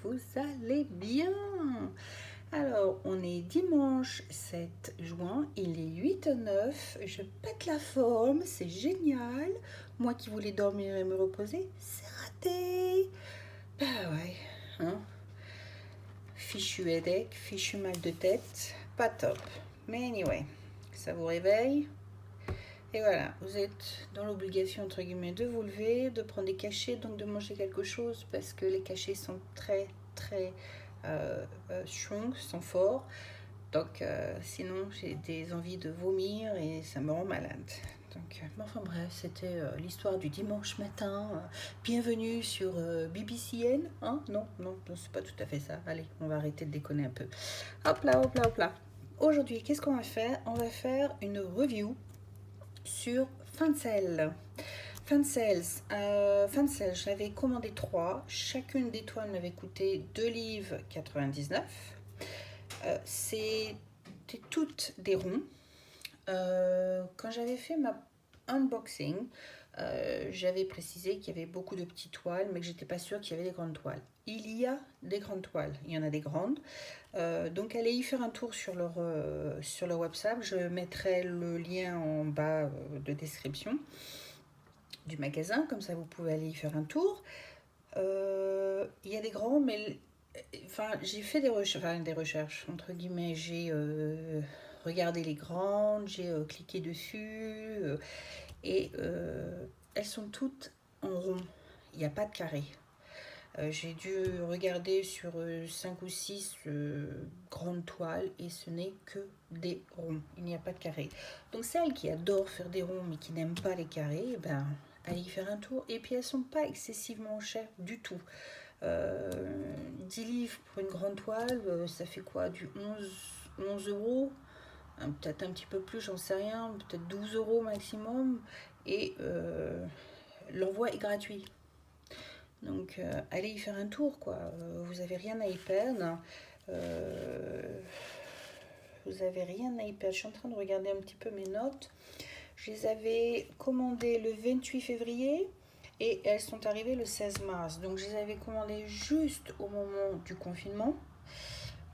vous allez bien. Alors, on est dimanche 7 juin, il est 8h09, je pète la forme, c'est génial. Moi qui voulais dormir et me reposer, c'est raté. Bah ouais, hein. Fichu headache, fichu mal de tête, pas top. Mais anyway, ça vous réveille. Et voilà, vous êtes dans l'obligation, entre guillemets, de vous lever, de prendre des cachets, donc de manger quelque chose, parce que les cachets sont très, très strong, sont forts. Donc, sinon, j'ai des envies de vomir et ça me rend malade. Donc, enfin bref, c'était l'histoire du dimanche matin. Bienvenue sur BBCN. Hein? Non, non, non, c'est pas tout à fait ça. Allez, on va arrêter de déconner un peu. Hop là, hop là, hop là. Aujourd'hui, qu'est-ce qu'on va faire? On va faire une review sur Fancel. Fancel, je l'avais commandé 3. Chacune des toiles m'avait coûté 2 livres 99. C'était toutes des ronds. Quand j'avais fait ma unboxing, j'avais précisé qu'il y avait beaucoup de petites toiles, mais que j'étais pas sûre qu'il y avait des grandes toiles. Il y a des grandes toiles, il y en a des grandes. Donc allez y faire un tour sur leur website. Je mettrai le lien en bas de description du magasin, comme ça vous pouvez aller y faire un tour. Il y a des grands, mais enfin j'ai fait des recherches entre guillemets. J'ai regardé les grandes, j'ai cliqué dessus et elles sont toutes en rond. Il n'y a pas de carré. J'ai dû regarder sur 5 ou 6 grandes toiles et ce n'est que des ronds. Il n'y a pas de carré. Donc celles qui adorent faire des ronds mais qui n'aiment pas les carrés, ben, allez y faire un tour. Et puis elles sont pas excessivement chères du tout. 10 livres pour une grande toile, ça fait quoi? Du 11 euros, peut-être un petit peu plus, j'en sais rien, peut-être 12 euros maximum. Et l'envoi est gratuit. Donc allez y faire un tour, quoi. Vous avez rien à y perdre. Vous avez rien à y perdre. Je suis en train de regarder un petit peu mes notes. Je les avais commandées le 28 février et elles sont arrivées le 16 mars. Donc je les avais commandées juste au moment du confinement.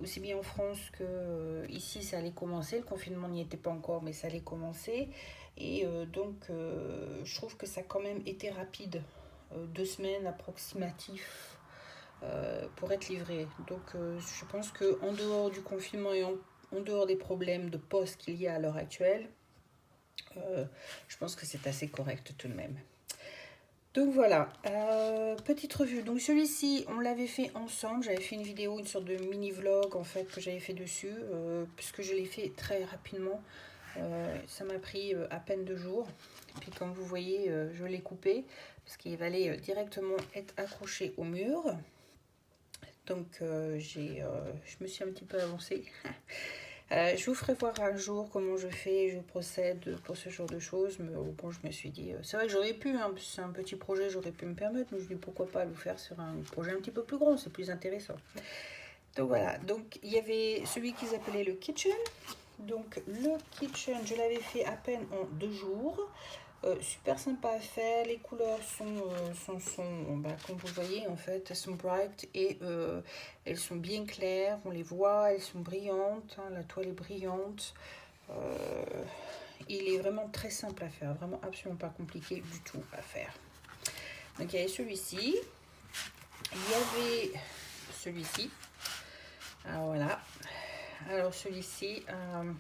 Aussi bien en France que ici, ça allait commencer. Le confinement n'y était pas encore, mais ça allait commencer. Et donc, je trouve que ça a quand même été rapide. 2 semaines approximatif pour être livré. Donc, je pense qu'en dehors du confinement et en dehors des problèmes de poste qu'il y a à l'heure actuelle, je pense que c'est assez correct tout de même. Donc voilà, petite revue. Donc celui-ci, on l'avait fait ensemble. J'avais fait une vidéo, une sorte de mini-vlog en fait que j'avais fait dessus, puisque je l'ai fait très rapidement. Ça m'a pris à peine 2 jours. Et puis comme vous voyez, je l'ai coupé parce qu'il allait directement être accroché au mur. Donc je me suis un petit peu avancée. Je vous ferai voir un jour comment je procède pour ce genre de choses. Mais bon, je me suis dit, c'est vrai que j'aurais pu, hein, c'est un petit projet, j'aurais pu me permettre. Mais je dis pourquoi pas le faire sur un projet un petit peu plus grand, c'est plus intéressant. Donc voilà, donc il y avait celui qu'ils appelaient le kitchen. Donc le kitchen, je l'avais fait à peine en 2 jours. Super sympa à faire, les couleurs comme vous voyez en fait, elles sont bright et elles sont bien claires, on les voit, elles sont brillantes, hein, la toile est brillante. Il est vraiment très simple à faire, vraiment absolument pas compliqué du tout à faire. Donc il y avait celui-ci, il y avait celui-ci, alors voilà, alors celui-ci,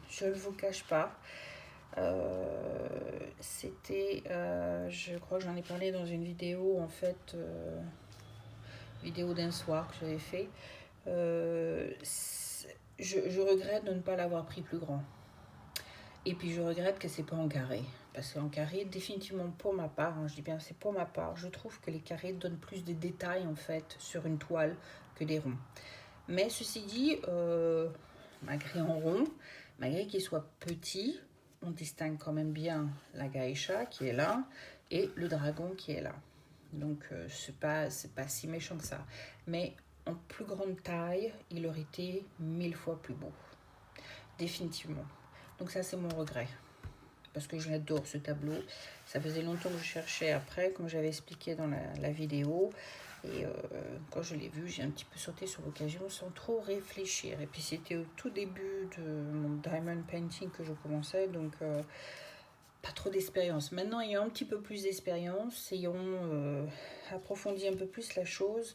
je ne vous cache pas, c'était, je crois que j'en ai parlé dans une vidéo en fait, vidéo d'un soir que j'avais fait. Je regrette de ne pas l'avoir pris plus grand. Et puis je regrette que c'est pas en carré. Parce qu'en carré, définitivement pour ma part, hein, je dis bien c'est pour ma part, je trouve que les carrés donnent plus de détails en fait sur une toile que des ronds. Mais ceci dit, malgré en rond, malgré qu'il soit petit, on distingue quand même bien la geisha qui est là et le dragon qui est là. Donc c'est pas si méchant que ça. Mais en plus grande taille, il aurait été 1000 fois plus beau. Définitivement. Donc ça c'est mon regret. Parce que j'adore ce tableau. Ça faisait longtemps que je cherchais après, comme j'avais expliqué dans la vidéo. Et quand je l'ai vu, j'ai un petit peu sauté sur l'occasion sans trop réfléchir. Et puis c'était au tout début de mon diamond painting que je commençais, donc pas trop d'expérience. Maintenant, ayant un petit peu plus d'expérience, ayant approfondi un peu plus la chose,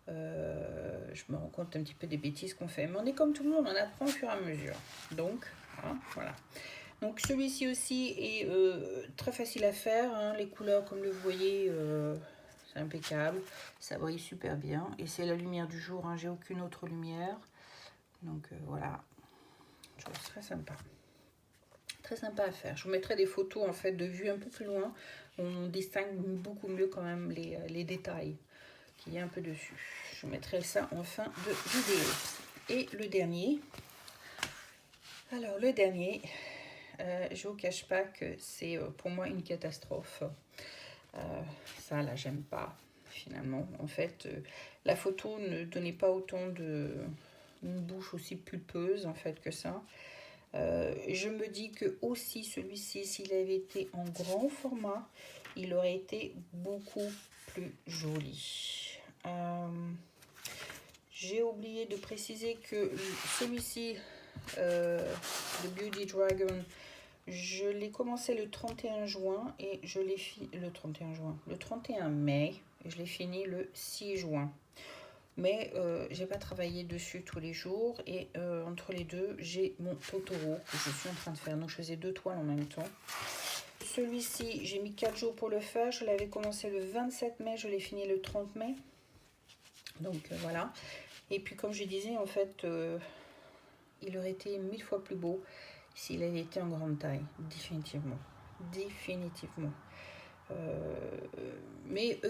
je me rends compte un petit peu des bêtises qu'on fait. Mais on est comme tout le monde, on apprend au fur et à mesure. Donc, hein, voilà. Donc celui-ci aussi est très facile à faire. Hein. Les couleurs, comme vous voyez, c'est impeccable. Ça brille super bien. Et c'est la lumière du jour. Hein. J'ai aucune autre lumière. Donc voilà. Chose très sympa. Très sympa à faire. Je vous mettrai des photos en fait de vue un peu plus loin. On distingue beaucoup mieux quand même les détails qu'il y a un peu dessus. Je vous mettrai ça en fin de vidéo. Et le dernier. Alors le dernier, je vous cache pas que c'est pour moi une catastrophe. Ça là j'aime pas finalement. En fait, la photo ne donnait pas autant une bouche aussi pulpeuse en fait que ça. Je me dis que aussi celui-ci, s'il avait été en grand format, il aurait été beaucoup plus joli. J'ai oublié de préciser que celui-ci, le Beauty Dragon, je l'ai commencé le 31 juin et je l'ai fini le 31 mai et je l'ai fini le 6 juin. Mais j'ai pas travaillé dessus tous les jours et entre les deux, j'ai mon Totoro que je suis en train de faire. Donc je faisais 2 toiles en même temps. Celui-ci, j'ai mis 4 jours pour le faire. Je l'avais commencé le 27 mai, je l'ai fini le 30 mai. Donc voilà. Et puis comme je disais, en fait, il aurait été 1000 fois plus beau s'il avait été en grande taille. Définitivement. Définitivement. Mais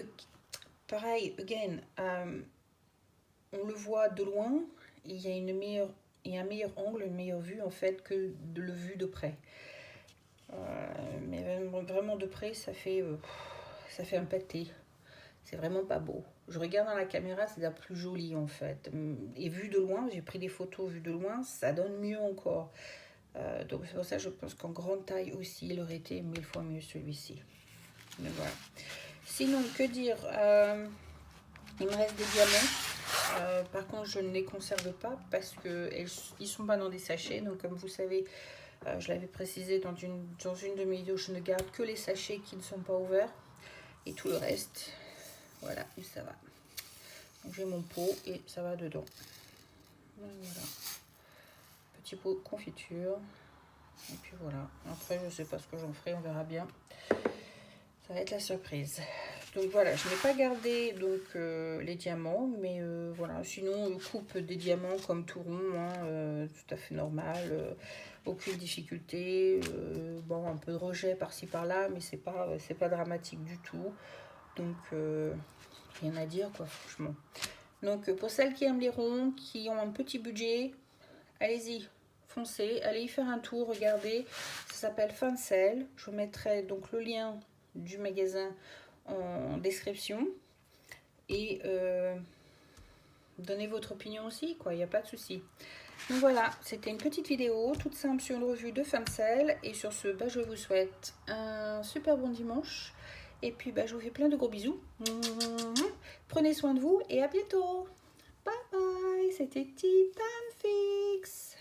pareil, again, on le voit de loin, il y a un meilleur angle, une meilleure vue en fait que de le vu de près. Mais vraiment de près, ça fait un pâté. C'est vraiment pas beau. Je regarde dans la caméra, c'est la plus jolie en fait. Et vu de loin, j'ai pris des photos vues de loin, ça donne mieux encore. Donc c'est pour ça que je pense qu'en grande taille aussi, il aurait été 1000 fois mieux celui-ci. Mais voilà. Sinon, que dire, il me reste des diamants. Par contre, je ne les conserve pas parce qu'ils ne sont pas dans des sachets. Donc, comme vous savez, je l'avais précisé dans une de mes vidéos, je ne garde que les sachets qui ne sont pas ouverts. Et tout le reste, voilà où ça va. Donc, j'ai mon pot et ça va dedans. Voilà. Petit pot de confiture. Et puis voilà. Après, je ne sais pas ce que j'en ferai, on verra bien. Ça va être la surprise. Donc voilà, je n'ai pas gardé donc les diamants, mais voilà, sinon coupe des diamants comme tout rond, hein, tout à fait normal, aucune difficulté, bon un peu de rejet par-ci par-là, mais c'est pas dramatique du tout, donc rien à dire quoi franchement. Donc pour celles qui aiment les ronds, qui ont un petit budget, allez-y, foncez, allez y faire un tour, regardez, ça s'appelle Fancel, je vous mettrai donc le lien du magasin en description et donnez votre opinion aussi quoi, il n'y a pas de souci. Donc voilà, c'était une petite vidéo toute simple sur une revue de Fancel et sur ce je vous souhaite un super bon dimanche et puis je vous fais plein de gros bisous, prenez soin de vous et à bientôt, bye bye, c'était Tea Time Fix.